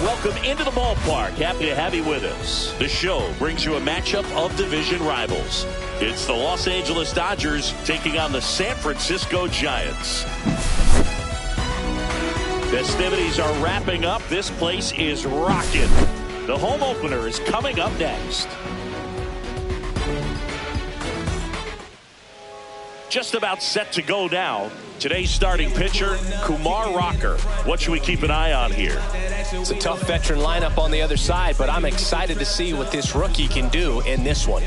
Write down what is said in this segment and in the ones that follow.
Welcome into the ballpark. Happy to have you with us. The show brings you a matchup of division rivals. It's the Los Angeles Dodgers taking on the San Francisco Giants. Festivities are wrapping up. This place is rocking. The home opener is coming up next. Just about set to go now. Today's starting pitcher, Kumar Rocker. What should we keep an eye on here? It's a tough veteran lineup on the other side, but I'm excited to see what this rookie can do in this one.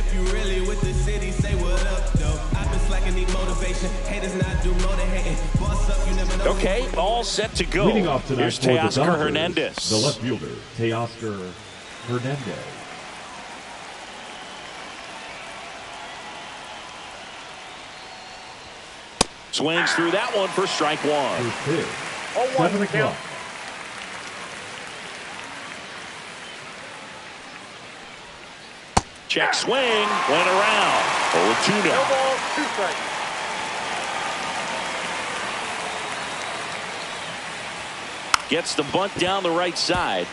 Okay, all set to go. Leading off tonight, here's Teoscar Hernandez. The left fielder, Teoscar Hernandez. Swings through that one for strike one. First pitch, 7 o'clock. Check swing, went around. 0-2 now. 2 strikes. Gets the bunt down the right side.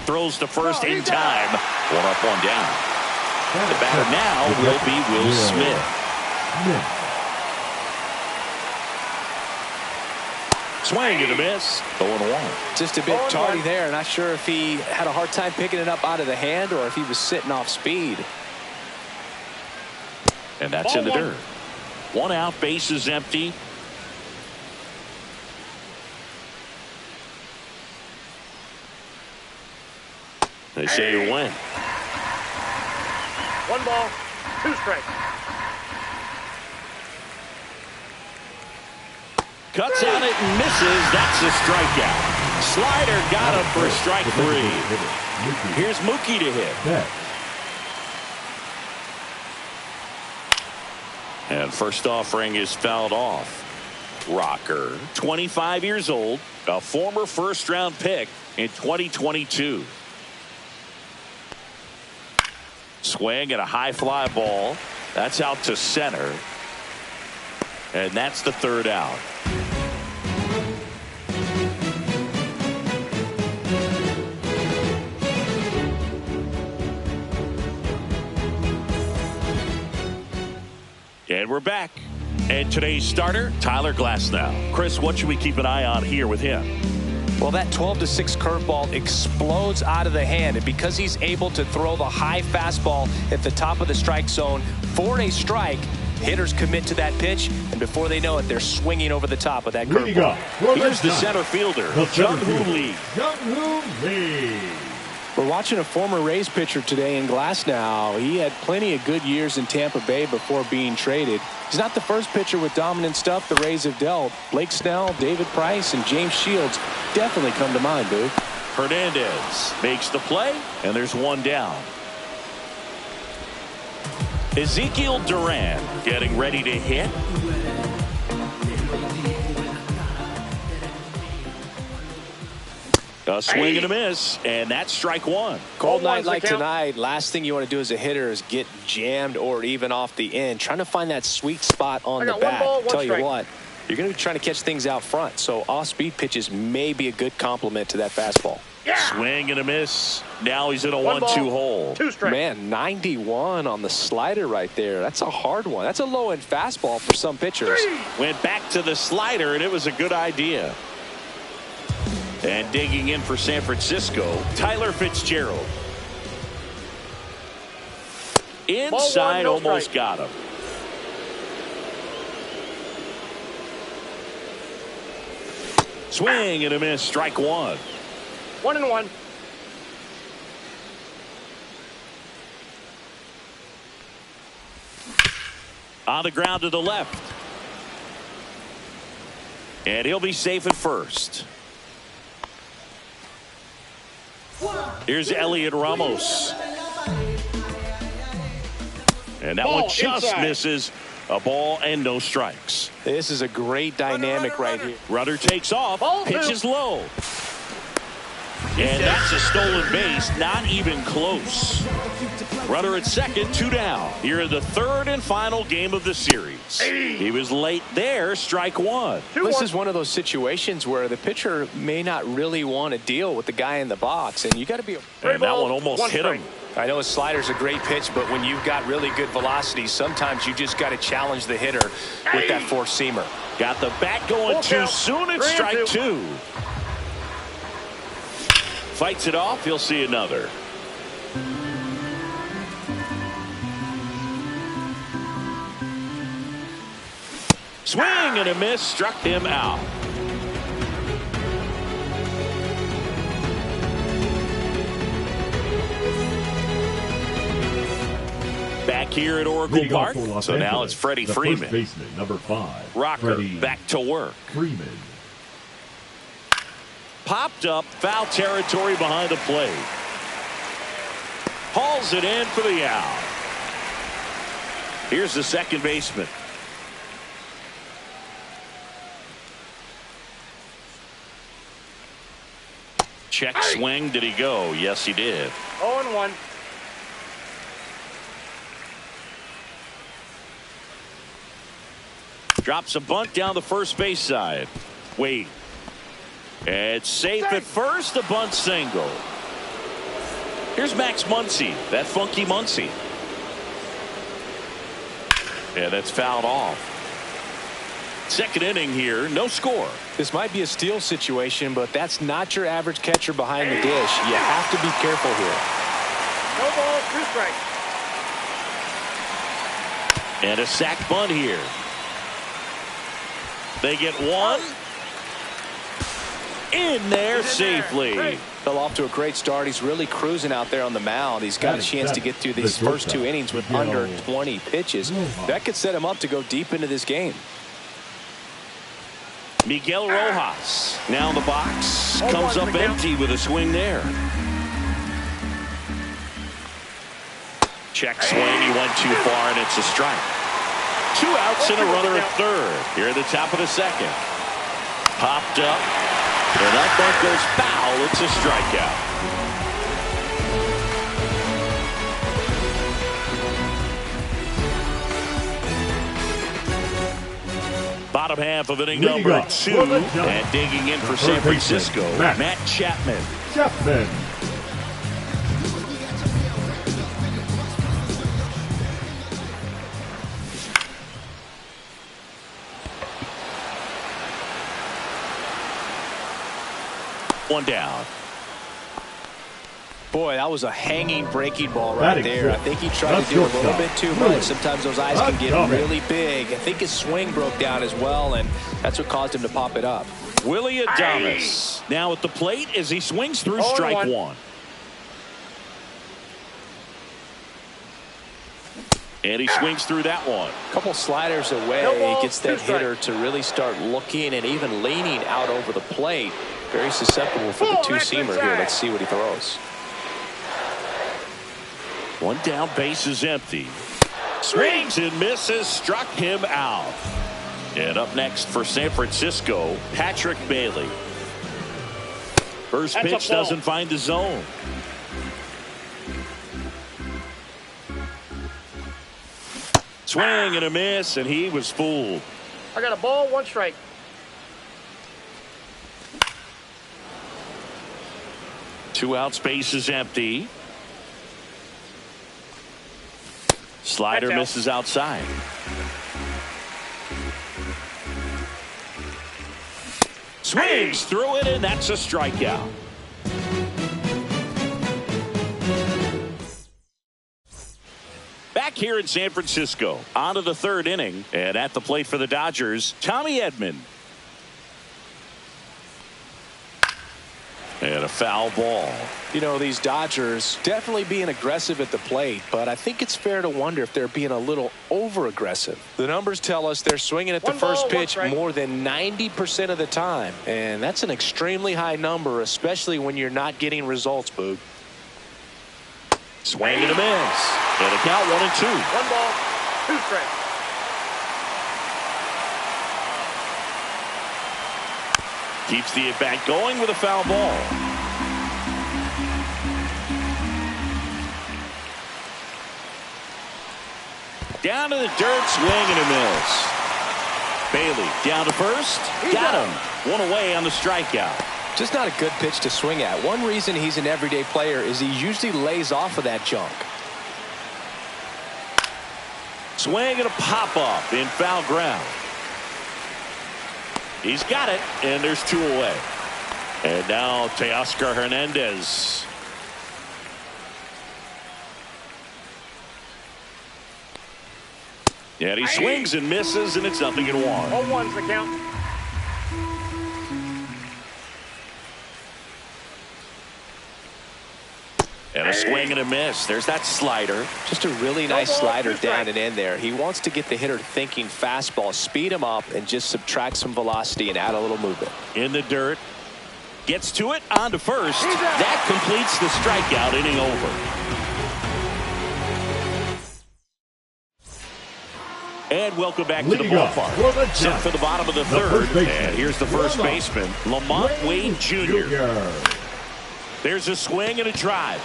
Throws to first in time. One up, one down. The batter now will be Will Smith. Swing and a miss. 0-1. Just a bit tardy there. Not sure if he had a hard time picking it up out of the hand or if he was sitting off speed. And that's in the dirt. One out, base is empty. They say you win. 1 ball, 2 strikes. Cuts on it and misses. That's a strikeout. Slider got him for strike 3. Here's Mookie to hit. And first offering is fouled off. Rocker, 25 years old, a former first-round pick in 2022. Swing at a high fly ball. That's out to center. And that's the third out. And we're back. And today's starter, Tyler Glasnow. Chris, what should we keep an eye on here with him? Well, that 12-6 curveball explodes out of the hand, and because he's able to throw the high fastball at the top of the strike zone for a strike, hitters commit to that pitch, and before they know it, they're swinging over the top of that curveball. Here's the center fielder, Jung-Hoo Lee. Jung-Hoo Lee. We're watching a former Rays pitcher today in Glasnow. He had plenty of good years in Tampa Bay before being traded. He's not the first pitcher with dominant stuff the Rays have dealt. Blake Snell, David Price, and James Shields definitely come to mind, Boo. Hernandez makes the play, and there's one down. Ezekiel Duran getting ready to hit. A swing and a miss, and that's strike one. Cold night like tonight, last thing you want to do as a hitter is get jammed or even off the end. Trying to find that sweet spot on the bat. Tell you what, you're going to be trying to catch things out front, so off-speed pitches may be a good complement to that fastball. Yeah. Swing and a miss. Now he's in a 1-2 hole. 2 strikes. Man, 91 on the slider right there. That's a hard one. That's a low-end fastball for some pitchers. Went back to the slider, and it was a good idea. And digging in for San Francisco, Tyler Fitzgerald. Inside, almost got him. Swing and a miss, strike one. 1-1. On the ground to the left. And he'll be safe at first. Here's Elliot Ramos. And that one just misses. A ball and no strikes. This is a great dynamic right here. Runner takes off. Ball Pitch two. is low. And that's a stolen base. Not even close. Runner at second, 2 down. Here in the third and final game of the series. He was late there, strike one. This is one of those situations where the pitcher may not really want to deal with the guy in the box, and you got to be. And that one almost hit him. I know his slider's a great pitch, but when you've got really good velocity, sometimes you just got to challenge the hitter with that four-seamer. Got the bat going too soon. It's strike two. Fights it off. He'll see another. Swing and a miss. Struck him out. Back here at Oracle Leading off Park. for Los So now Angeles, it's Freddie the Freeman. First baseman, number 5. Rocker Freddie back to work. Freeman. Popped up, foul territory behind the plate. Hauls it in for the out. Here's the second baseman. Check swing. Did he go? Yes, he did. 0-1. Drops a bunt down the first base side. Wait. It's safe at first. A bunt single. Here's Max Muncy. That funky Muncy. Yeah, that's fouled off. Second inning here. No score. This might be a steal situation, but that's not your average catcher behind the dish. You have to be careful here. No ball, 2 strikes. And a sac bunt here. They get one. In there safely. Fell off to a great start. He's really cruising out there on the mound. He's got a chance to get through these first 2 innings with under 20 pitches. That could set him up to go deep into this game. Miguel Rojas now in the box. Comes up empty with a swing there. Check swing. He went too far and it's a strike. 2 outs and a runner at third. Here at the top of the second. Popped up. And that bunt goes foul. It's a strikeout. Bottom half of inning number 2. And digging in for San Francisco, Matt Chapman. Chapman. One down. Boy, that was a hanging breaking ball right there. I think he tried to do a little bit too much. Sometimes those eyes can get really big. I think his swing broke down as well, and that's what caused him to pop it up. Willie Adames now at the plate as he swings through strike one. And he swings through that one. A couple sliders away, he gets that hitter to really start looking and even leaning out over the plate. Very susceptible for the two-seamer here. Let's see what he throws. One down, base is empty. Swings and misses, struck him out. And up next for San Francisco, Patrick Bailey. First pitch doesn't find the zone. Swing and a miss, and he was fooled. I got a ball, 1 strike. Two out, space is empty. Slider misses outside. Swings through it, and that's a strikeout. Back here in San Francisco, on to the third inning, and at the plate for the Dodgers, Tommy Edman. And a foul ball. You know, these Dodgers definitely being aggressive at the plate, but I think it's fair to wonder if they're being a little over-aggressive. The numbers tell us they're swinging at the first pitch more than 90% of the time, and that's an extremely high number, especially when you're not getting results, Boog. Swing and a miss. And a count 1-2. 1 ball, 2 strikes. Keeps the at-bat going with a foul ball. Down to the dirt, swing and a miss. Bailey down to first. Got him. One away on the strikeout. Just not a good pitch to swing at. One reason he's an everyday player is he usually lays off of that junk. Swing and a pop-up in foul ground. He's got it, and there's two away. And now Teoscar Hernandez. And he swings and misses, and it's 0-1. 0-1's the count. And a swing and a miss. There's that slider. Just a really nice slider down and in there. He wants to get the hitter thinking fastball, speed him up, and just subtract some velocity and add a little movement. In the dirt. Gets to it, on to first. That completes the strikeout, inning over. And welcome back to the ballpark. Set for the bottom of the third. And here's the first baseman, Lamont Wade Jr. There's a swing and a drive.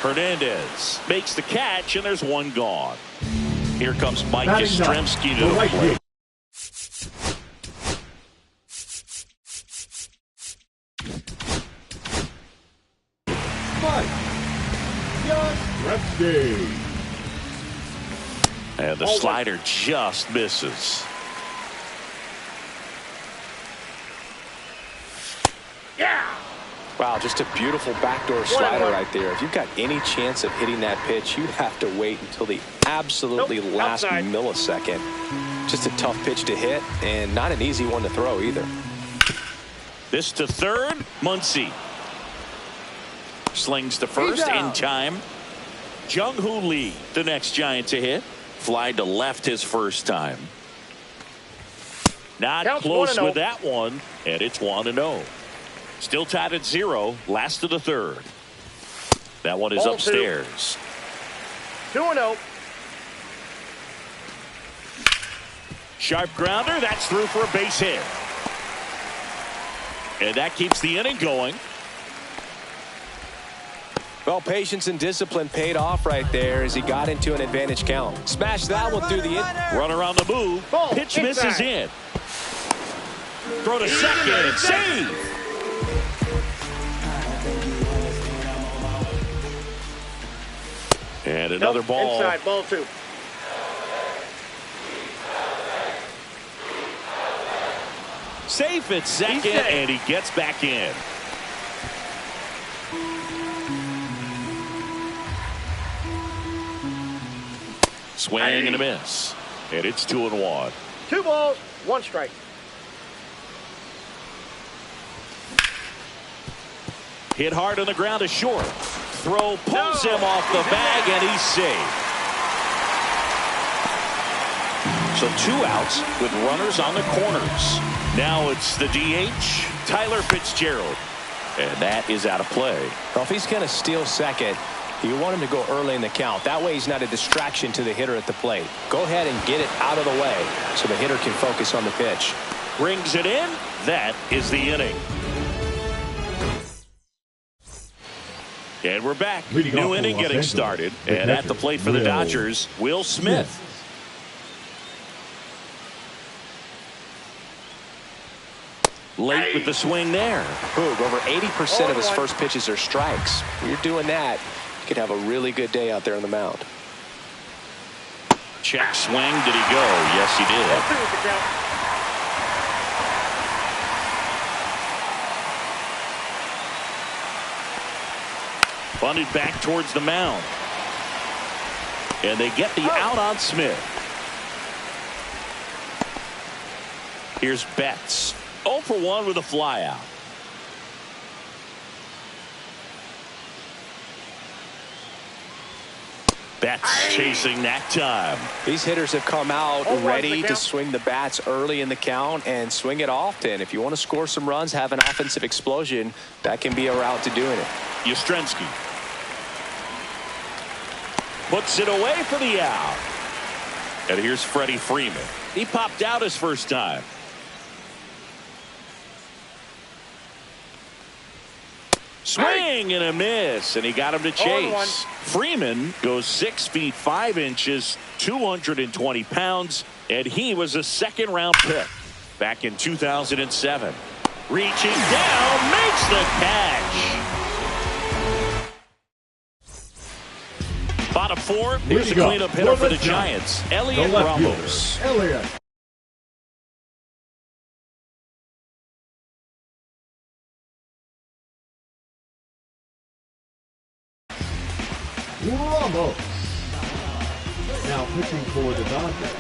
Hernandez makes the catch, and there's one gone. Here comes Mike Yastrzemski to the plate. And the slider just misses. Yeah. Wow, just a beautiful backdoor slider right there. If you've got any chance of hitting that pitch, you have to wait until the absolutely last millisecond. Just a tough pitch to hit, and not an easy one to throw either. This to third, Muncy. Slings to first in time. Jung-Hoo Lee, the next Giant to hit. Fly to left his first time. Not close with that one, and it's 1-0. Still tied at 0, last of the third. That one is upstairs. 2-0. Sharp grounder, that's through for a base hit. And that keeps the inning going. Well, patience and discipline paid off right there as he got into an advantage count. Smash that one through the runner on the move. Pitch misses in. Throw to second and save. And another ball. Inside, ball 2. Safe at second, and he gets back in. Swing and a miss. And it's 2-1. 2 balls, 1 strike. Hit hard on the ground to short. Throw pulls him off the bag, and he's safe. So 2 outs with runners on the corners. Now it's the DH, Tyler Fitzgerald. And that is out of play. Well, if he's going to steal second, you want him to go early in the count. That way he's not a distraction to the hitter at the plate. Go ahead and get it out of the way so the hitter can focus on the pitch. Brings it in. That is the inning. And we're back. New inning getting started. And at the plate for the Dodgers, Will Smith. Late with the swing there. Boog, over 80% of his first pitches are strikes. When you're doing that, you could have a really good day out there on the mound. Check swing. Did he go? Yes, he did. Bunted back towards the mound. And they get the out on Smith. Here's Betts. 0 for 1 with a fly out. Betts chasing that time. These hitters have come out ready to swing the bats early in the count and swing it often. If you want to score some runs, have an offensive explosion, that can be a route to doing it. Yastrzemski puts it away for the out. And here's Freddie Freeman. He popped out his first time. Swing and a miss, and he got him to 0-1. chase. Freeman goes 6 feet 5 inches, 220 pounds, and he was a second-round pick back in 2007. Reaching down, makes the catch. Bottom 4, here's a cleanup hitter for the Giants, Elliot Ramos. Elliot. Ramos. Now pitching for the Dodgers.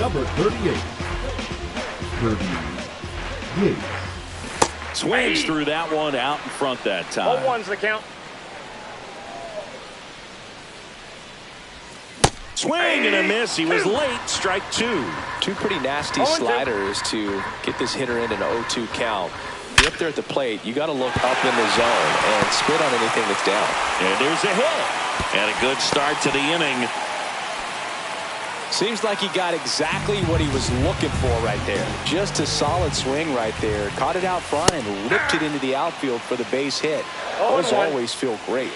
Number 38. 38. Swings through that one out in front that time. 0-1's the count. Swing and a miss. He was late. Strike 2. Two pretty nasty 0-2. sliders to get this hitter in an 0-2 count. You're up there at the plate. You got to look up in the zone and spit on anything that's down. And there's a hit. And a good start to the inning. Seems like he got exactly what he was looking for right there. Just a solid swing right there. Caught it out front and whipped it into the outfield for the base hit. Those 0-1. always feel great.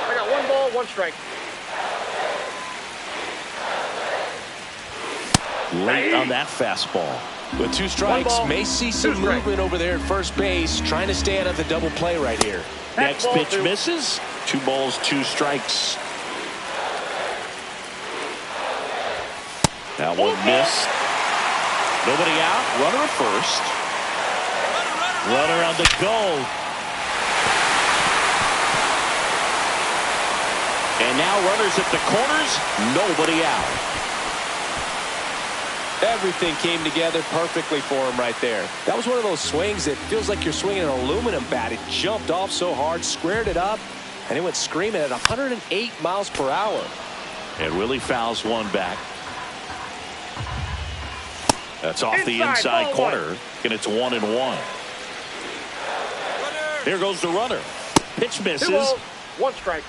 I got 1 ball, 1 strike. Late on that fastball. With 2 strikes, ball, may see some 2 strikes. movement over there at first base. Trying to stand at the double play right here. Next ball pitch 2. misses. 2 balls, 2 strikes. That one missed. Nobody out. Runner at first. Runner on the goal. And now runners at the corners. Nobody out. Everything came together perfectly for him right there. That was one of those swings that feels like you're swinging an aluminum bat. It jumped off so hard, squared it up, and it went screaming at 108 miles per hour. And Willie fouls one back. That's off the inside ball corner. And it's 1-1. Here goes the runner. Pitch 2 misses. balls, 1 strike.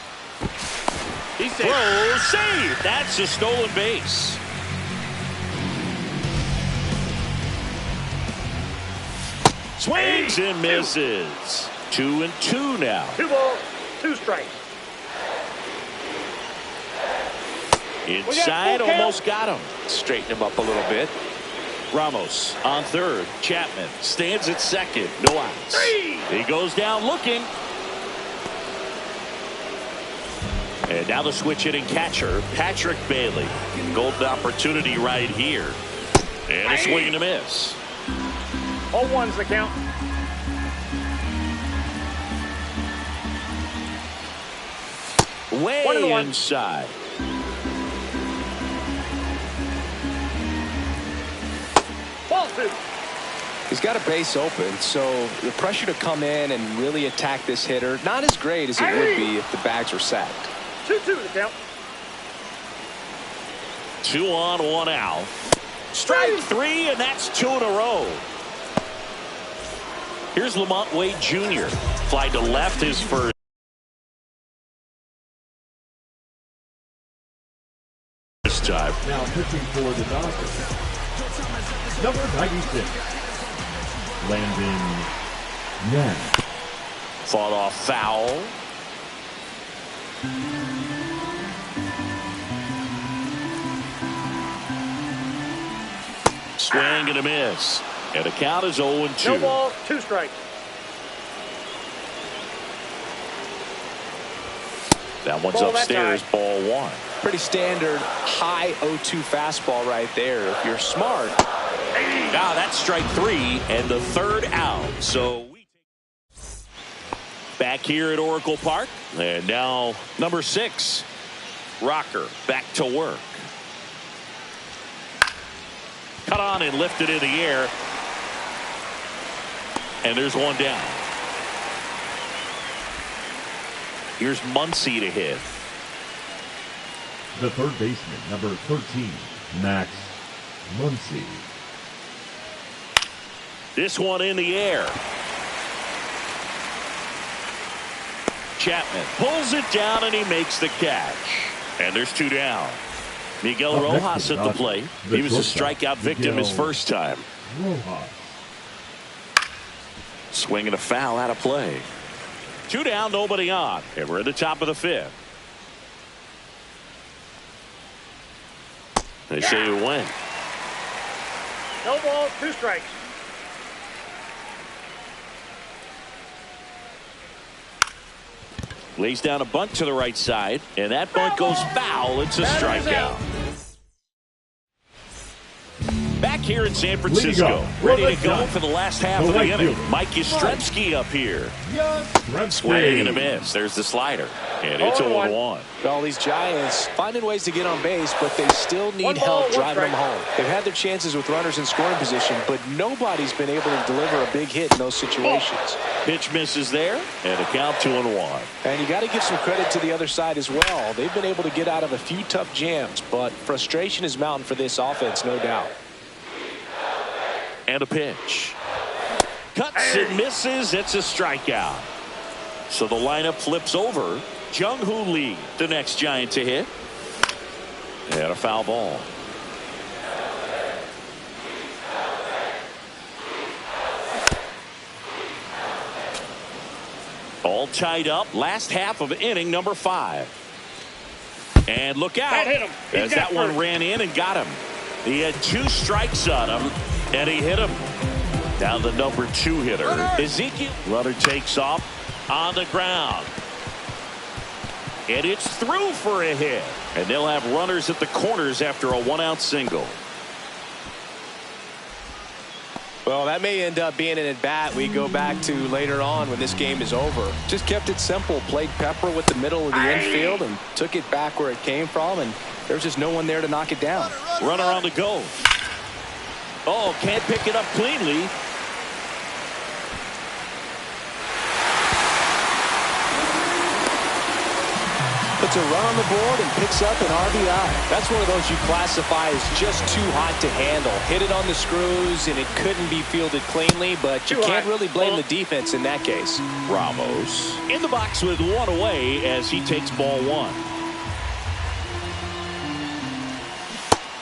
He's safe. Throw, save. That's a stolen base. Swings and misses. 2-2 now. 2 balls, 2 strikes. Inside, full count. almost got him. Straighten him up a little bit. Ramos on third. Chapman stands at second. No outs. 3. He goes down looking. And now the switch hitting catcher, Patrick Bailey. Golden opportunity right here. And a swing and a miss. 0-1's the count. Way 1-1. inside. Ball 2. He's got a base open, so the pressure to come in and really attack this hitter, not as great as it would be if the bags were sacked. 2-2 the count. 2 on, 1 out. Strike 3, and that's 2 in a row. Here's Lamont Wade Jr. Fly to left, his first. This time. Now pitching for the Dodgers. Number 96. Landon Yen. Fought off foul. Swing and a miss. And the count is 0-2. No balls, 2 strikes. That one's Ball that upstairs, side. ball 1. Pretty standard high 0-2 fastball right there. If you're smart. Now that's strike 3 and the 3rd out. So we back here at Oracle Park. And now number 6, Rocker, back to work. Cut on and lifted in the air. And there's one down. Here's Muncy to hit. The third baseman, number 13, Max Muncy. This one in the air. Chapman pulls it down and he makes the catch. And there's 2 down. Miguel Rojas at the plate. He was a strikeout victim his first time. Swinging a foul out of play. 2 down, nobody on. And we're at the top of the 5th. They say you win. No ball, 2 strikes. Lays down a bunt to the right side, and that bunt goes foul. It's a strikeout. Back here in San Francisco, ready to go for the last half of the inning. Mike Yastrzemski up here. Swing and a miss. There's the slider, and it's a 1-1. Well, these Giants finding ways to get on base, but they still need help driving them home. They've had their chances with runners in scoring position, but nobody's been able to deliver a big hit in those situations. Pitch misses there, and a count 2-1. And you got to give some credit to the other side as well. They've been able to get out of a few tough jams, but frustration is mounting for this offense, no doubt. And a pitch. Cuts and misses. It's a strikeout. So the lineup flips over. Jung-Hoo Lee, the next Giant to hit. And a foul ball. All tied up. Last half of inning number 5. And look out. That hit him. As that one ran in and got him. He had 2 strikes on him, and he hit him. Now the number 2 hitter, Ezekiel. Runner takes off on the ground. And it's through for a hit. And they'll have runners at the corners after a 1-out single. Well, that may end up being an at-bat we go back to later on when this game is over. Just kept it simple, played pepper with the middle of the infield and took it back where it came from, and there's just no one there to knock it down. Runner on the go. Oh, can't pick it up cleanly. Puts a run on the board and picks up an RBI. That's one of those you classify as just too hot to handle. Hit it on the screws and it couldn't be fielded cleanly, but you can't really blame the defense in that case. Ramos in the box with 1 away as he takes ball 1.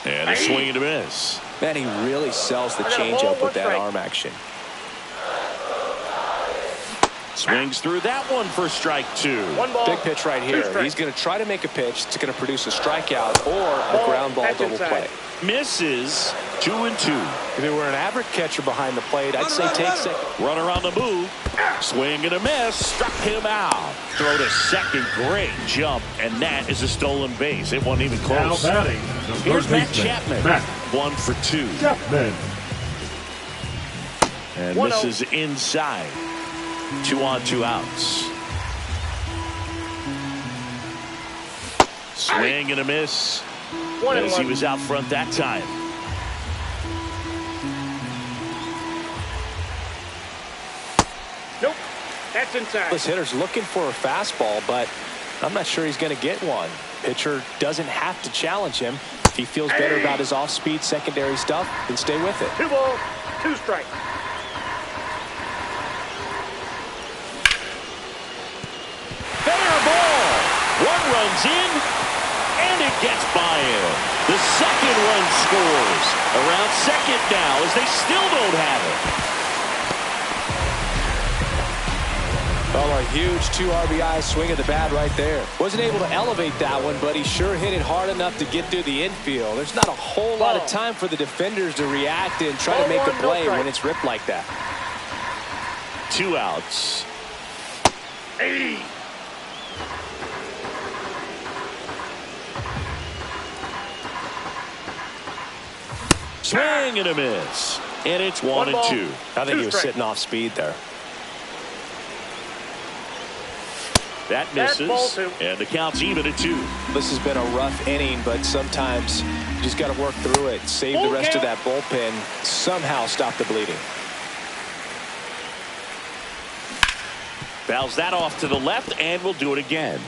And a swing and a miss. Man, he really sells the changeup with that arm action. Swings through that one for strike 2. 1 ball. Big pitch right here. He's going to try to make a pitch that's going to produce a strikeout or a ground ball double play. Misses. 2-2. If it were an average catcher behind the plate, I'd say take second. Runner on the move. Swing and a miss. Struck him out. Throw to second. Great jump. And that is a stolen base. It wasn't even close. Now batting, Here's Matt Chapman. 1 for 2. Chapman. And misses inside. 2 on, 2 outs. Swing and a miss. As he was out front that time. Nope. That's inside. This hitter's looking for a fastball, but I'm not sure he's going to get one. Pitcher doesn't have to challenge him. If he feels better about his off-speed secondary stuff, then stay with it. 2 balls, 2 strikes. Fair ball. 1 runs in, and it gets by him. The second run scores. Around second now as they still don't have it. Well, a huge 2 RBI swing at the bat right there. Wasn't able to elevate that one, but he sure hit it hard enough to get through the infield. There's not a whole lot of time for the defenders to react and try to make a play when it's ripped like that. 2 outs. Swing and a miss. And it's 1-2. I think he was sitting off speed there. That misses. And the count's even at 2. This has been a rough inning, but sometimes you just got to work through it. Save the rest of that bullpen. Somehow stop the bleeding. Fouls that off to the left, and we'll do it again.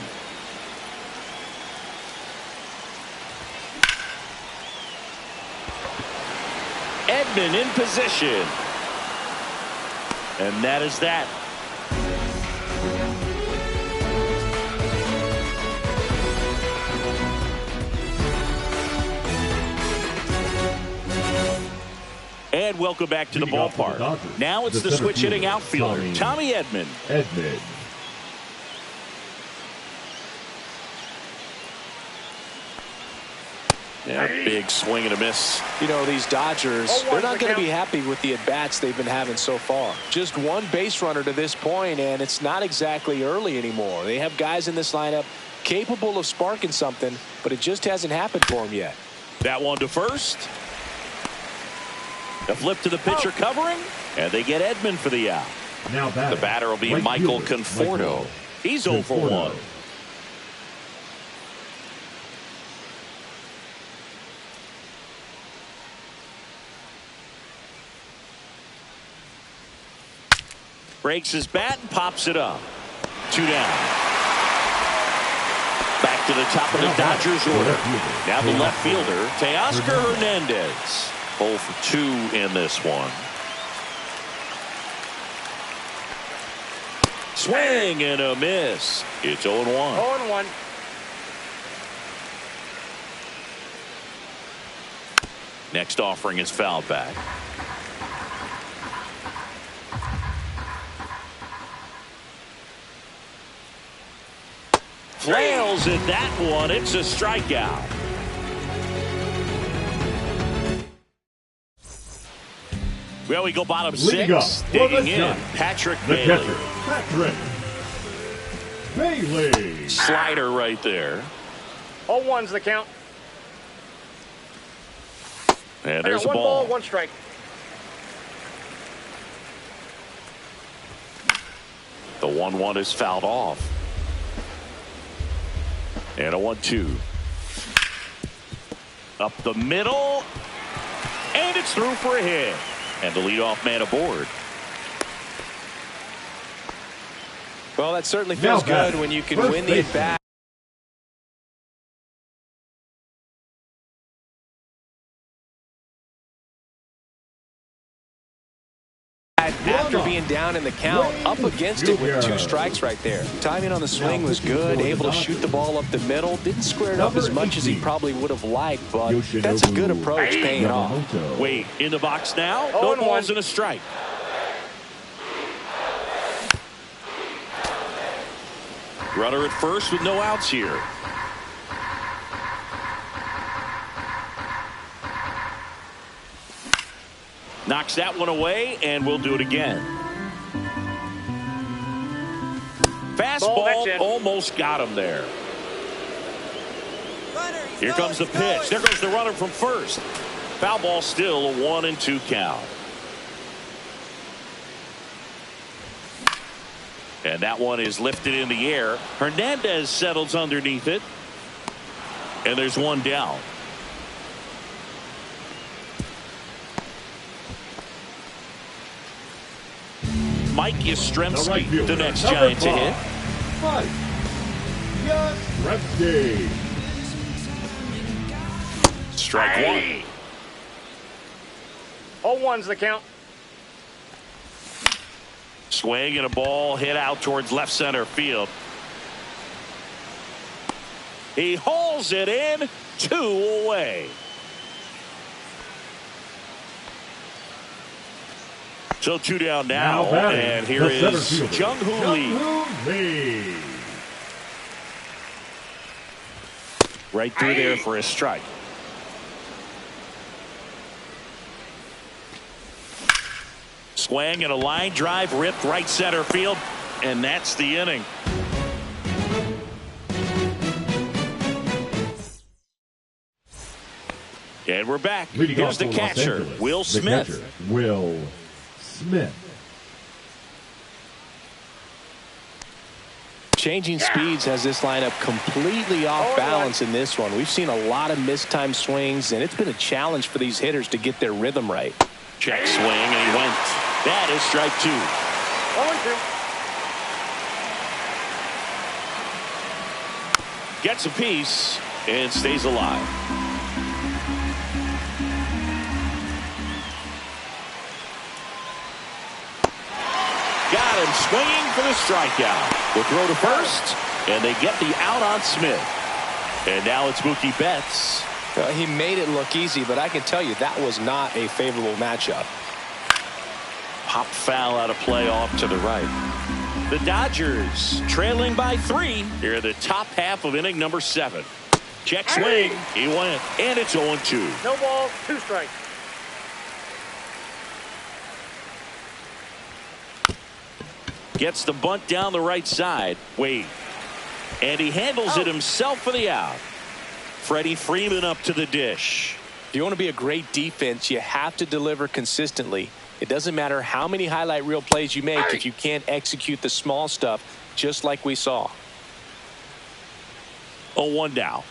Edman in position. And that is that. And welcome back to the ballpark. Now it's the switch hitting outfielder, Tommy Edman. Yeah, big swing and a miss. You know, these Dodgers, they're not going to be happy with the at-bats they've been having so far. Just one base runner to this point, and it's not exactly early anymore. They have guys in this lineup capable of sparking something, but it just hasn't happened for them yet. That one to first. A flip to the pitcher covering, and they get Edman for the out. Now the batter will be Michael Conforto. He's 0 for 1. Breaks his bat and pops it up. 2 down. Back to the top of the Dodgers order. Now the left fielder, Teoscar Hernandez. 0 for 2 in this one. Swing and a miss. It's 0-1. 0-1. Next offering is fouled back. Flails at that one. It's a strikeout. Well, we go bottom 6. Digging in, Patrick Bailey. Slider right there. 0-1's the count. And there's a one ball. 1 strike. The 1-1 is fouled off. And a 1-2. Up the middle. And it's through for a hit. And the leadoff man aboard. Well, that certainly feels good when you can win the at-bat. After being down in the count, up against it with 2 strikes right there. Timing on the swing was good, able to shoot the ball up the middle. Didn't square it up as much as he probably would have liked, but that's a good approach, paying off. Wait, in the box now. No balls and a strike. Runner at first with no outs here. Knocks that one away, and we'll do it again. Fastball almost got him there. Here comes the pitch. There goes the runner from first. Foul ball, still a 1-2 count. And that one is lifted in the air. Hernandez settles underneath it. And there's one down. Mike Yastrzemski, the next Giant to hit. Mike Yastrzemski. Strike 1. 0-1's the count. Swing and a ball hit out towards left center field. He hauls it in, 2 away. So 2 down now and here is Jung-Hoo Lee. Right through there for a strike. Swing and a line drive ripped right center field, and that's the inning. And we're back. Here's the catcher, Will Smith. Will Smith. Changing speeds has this lineup completely off balance in this one. We've seen a lot of mistimed swings, and it's been a challenge for these hitters to get their rhythm right. Check swing, and he went. That is strike 2. 0-2. Gets a piece and stays alive. Got him swinging for the strikeout. Will throw to first, and they get the out on Smith. And now it's Mookie Betts He made it look easy, but I can tell you that was not a favorable matchup. Pop foul out of play off to the right. The Dodgers trailing by 3 here in the top half of inning number 7. Check swing. He went, and it's 0-2. No balls, 2 strikes. Gets the bunt down the right side. Wade. And he handles it himself for the out. Freddie Freeman up to the dish. If you want to be a great defense, you have to deliver consistently. It doesn't matter how many highlight reel plays you make if you can't execute the small stuff, just like we saw. 0-1 now.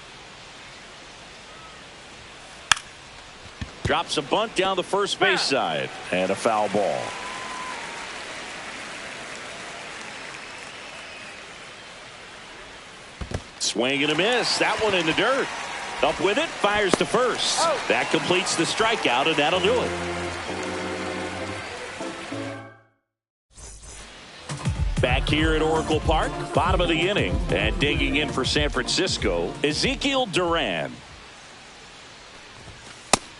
Drops a bunt down the first base side. And a foul ball. Swing and a miss. That one in the dirt. Up with it. Fires to first. That completes the strikeout, and that'll do it. Back here at Oracle Park, bottom of the inning. And digging in for San Francisco, Ezekiel Duran.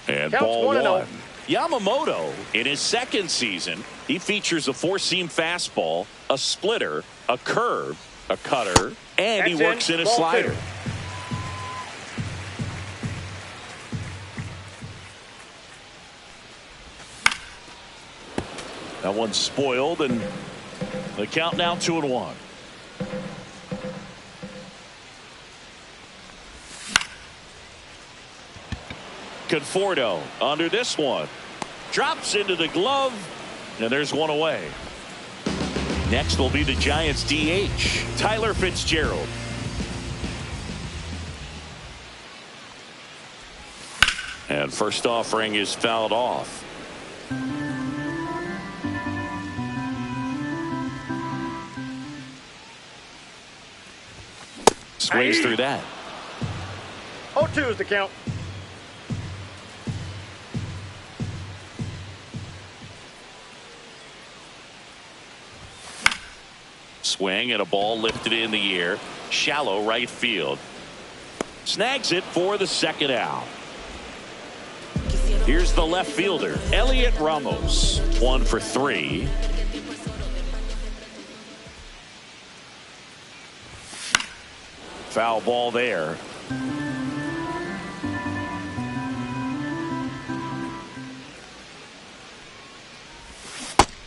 And Counts ball 1-0. Yamamoto, in his second season, he features a 4-seam fastball, a splitter, a curve, a cutter, and he works in a slider. 2. That one's spoiled, and the count now 2-1. Conforto under this one. Drops into the glove, and there's one away. Next will be the Giants DH, Tyler Fitzgerald. And first offering is fouled off. Swings through that. 0-2 is the count. Swing and a ball lifted in the air. Shallow right field. Snags it for the second out. Here's the left fielder, Elliot Ramos. 1 for 3. Foul ball there.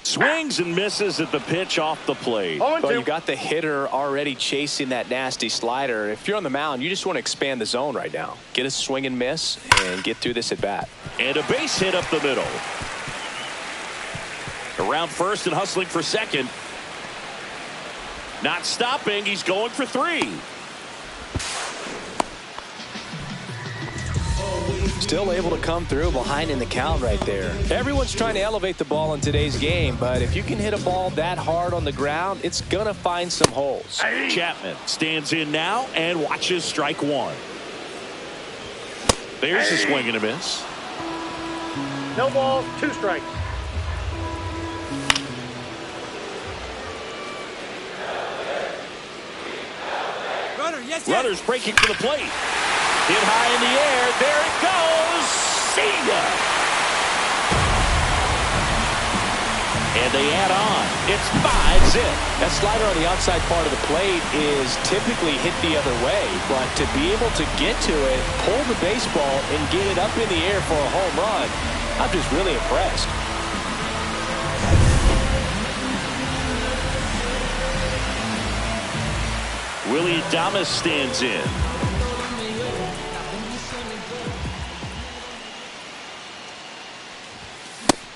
Swings and misses at the pitch off the plate. Well, you got the hitter already chasing that nasty slider. If you're on the mound, you just want to expand the zone right now. Get a swing and miss and get through this at bat. And a base hit up the middle. Around first and hustling for second. Not stopping. He's going for 3. Still able to come through behind in the count right there. Everyone's trying to elevate the ball in today's game, but if you can hit a ball that hard on the ground, it's going to find some holes. Chapman stands in now and watches strike 1. There's a swing and a miss. No balls, 2 strikes. Runners breaking for the plate. Hit high in the air. There it goes. See ya. And they add on. It's 5-zip. That slider on the outside part of the plate is typically hit the other way, but to be able to get to it, pull the baseball, and get it up in the air for a home run, I'm just really impressed. Willie Adames stands in.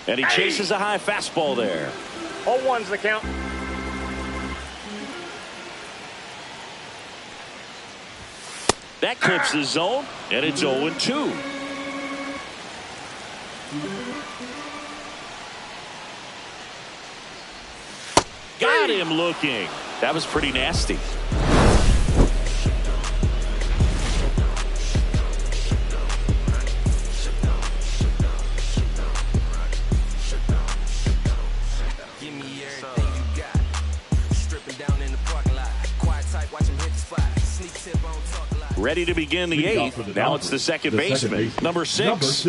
And he chases a high fastball there. 0-1's the count. That clips the zone, and it's 0-2. Got him looking. That was pretty nasty. Ready to begin the eighth. Now it's the second baseman, number 6.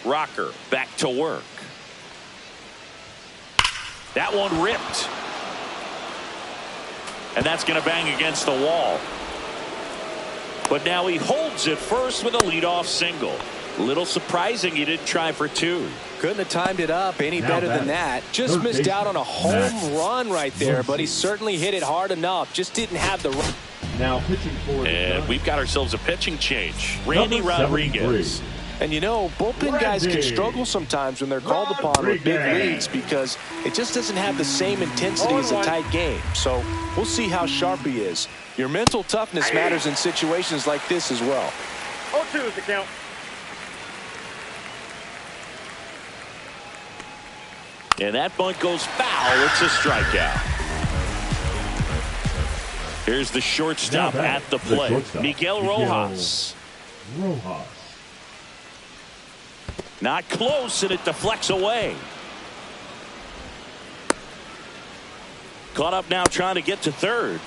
Rocker back to work. That one ripped. And that's going to bang against the wall. But now he holds it first with a leadoff single. A little surprising he didn't try for 2. Couldn't have timed it up any better than that. Just missed out on a home run right there, but he certainly hit it hard enough. Just didn't have the run. Now pitching for and we've got ourselves a pitching change. Randy Rodriguez. And you know, bullpen guys can struggle sometimes when they're called upon with big leads because it just doesn't have the same intensity as a tight game. So we'll see how sharp he is. Your mental toughness matters in situations like this as well. 0-2 is the count. And that bunt goes foul. It's a strikeout. Here's the shortstop at the plate, Miguel Rojas. Not close, and it deflects away. Caught up now trying to get to third.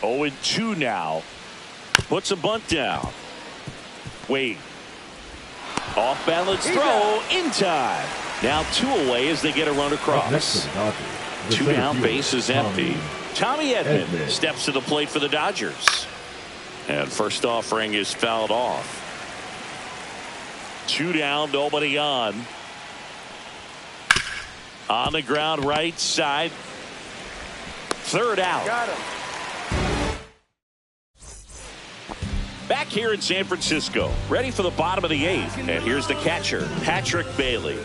Oh, 0-2 now. Puts a bunt down. Wade. Off balance throw in time. Now 2 away as they get a run across. 2 down, base is empty. Tommy Edman steps to the plate for the Dodgers. And first offering is fouled off. 2 down, nobody on. On the ground, right side. Third out. Got him. Back here in San Francisco, ready for the bottom of the 8th. And here's the catcher, Patrick Bailey.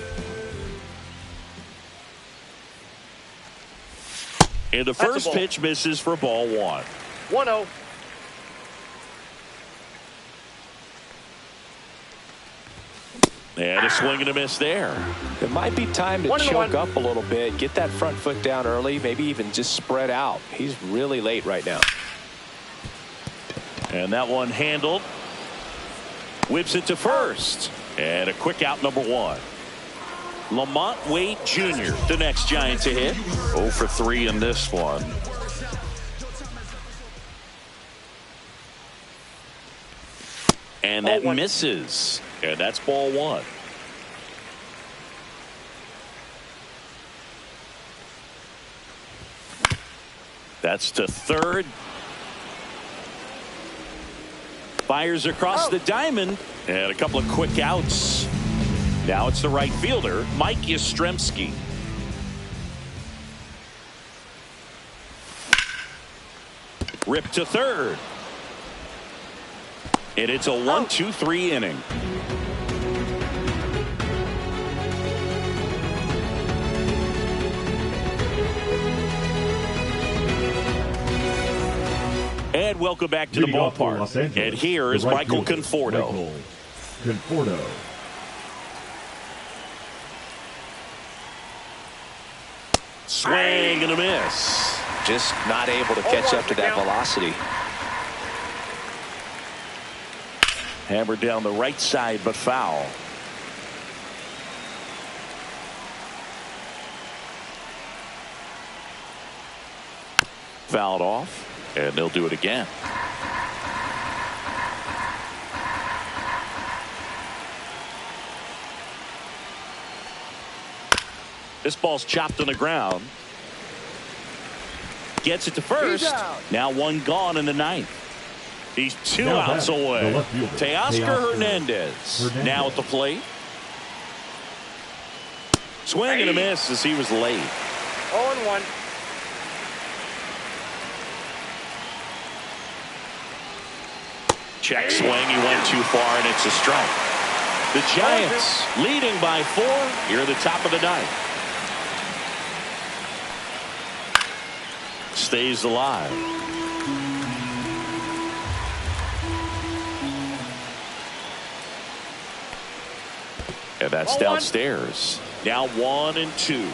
And the first pitch misses for ball 1. 1-0. And a swing and a miss there. It might be time to 1-1. choke up a little bit, get that front foot down early, maybe even just spread out. He's really late right now. And that one handled. Whips it to first. And a quick out, number 1. Lamont Wade Jr., the next Giant to hit. 0 for 3 in this one. And that misses. And that's ball 1. That's to third. Fires across the diamond. And a couple of quick outs. Now it's the right fielder, Mike Yastrzemski. Rip to third. And it's a 1-2-3 inning. And welcome back to the ballpark. And here is Michael Conforto. Swing and a miss. Just not able to catch up to that velocity. Hammered down the right side, but foul. Fouled off, and they'll do it again. This ball's chopped on the ground. Gets it to first. Now 1 gone in the 9th. He's 2 outs away. Teoscar Hernandez now at the plate. Swing and a miss as he was late. 0-1. Check swing. He went too far, and it's a strike. The Giants leading by 4 here at the top of the 9th. Stays alive. And that's downstairs. Now 1-2.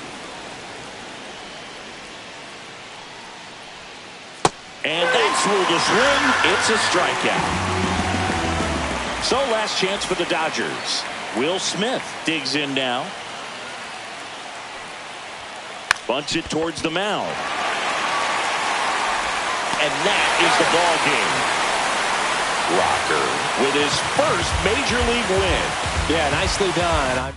And that's ruled a swing. It's a strikeout. So last chance for the Dodgers. Will Smith digs in now. Bunts it towards the mound. And that is the ball game. Rocker with his first major league win. Yeah, nicely done.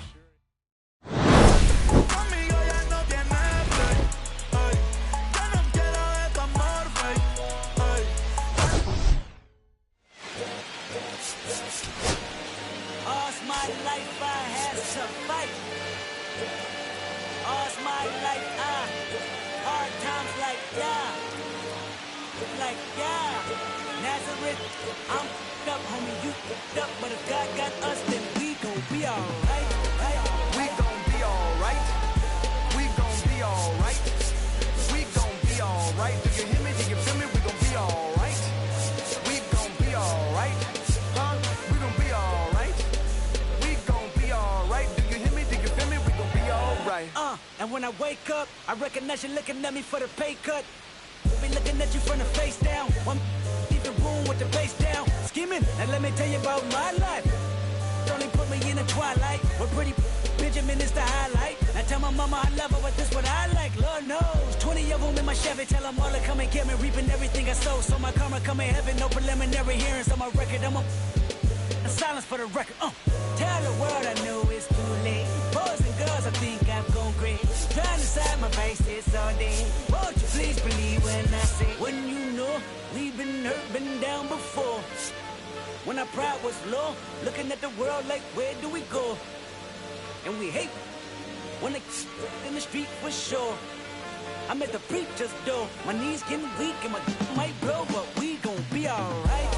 All's my life I had to fight. All's my life hard times like Nazareth, I'm up, homie, you up, but if God got us, then we gon' be alright. We gon' be alright. We gon' be alright. We gon' be alright. Do you hear me? Do you feel me? We gon' be alright. We gon' be alright. Huh? We gon' be alright. We gon' be alright. Do you hear me? Do you feel me? We gon' be alright. And when I wake up, I recognize you looking at me for the pay cut. Be looking at you from the face down. One even room with the bass down. Skimming, and let me tell you about my life. Only put me in the twilight. We're pretty Benjamin is the highlight. I tell my mama I love her, but this what I like. Lord knows, 20 of them in my Chevy. Tell them all to come and get me, reaping everything I sow. So my karma come in heaven, no preliminary hearings on my record. I'm a silence for the record. Tell the world I know it's too late. Boys and girls, I think I've gone great. Trying to side my faces all day. Won't you please believe when I say, when you know we've been hurt, been down before. When our pride was low, looking at the world like, where do we go? And we hate when they in the street for sure. I'm at the preacher's door, my knees getting weak and my might blow, but we gon' be alright.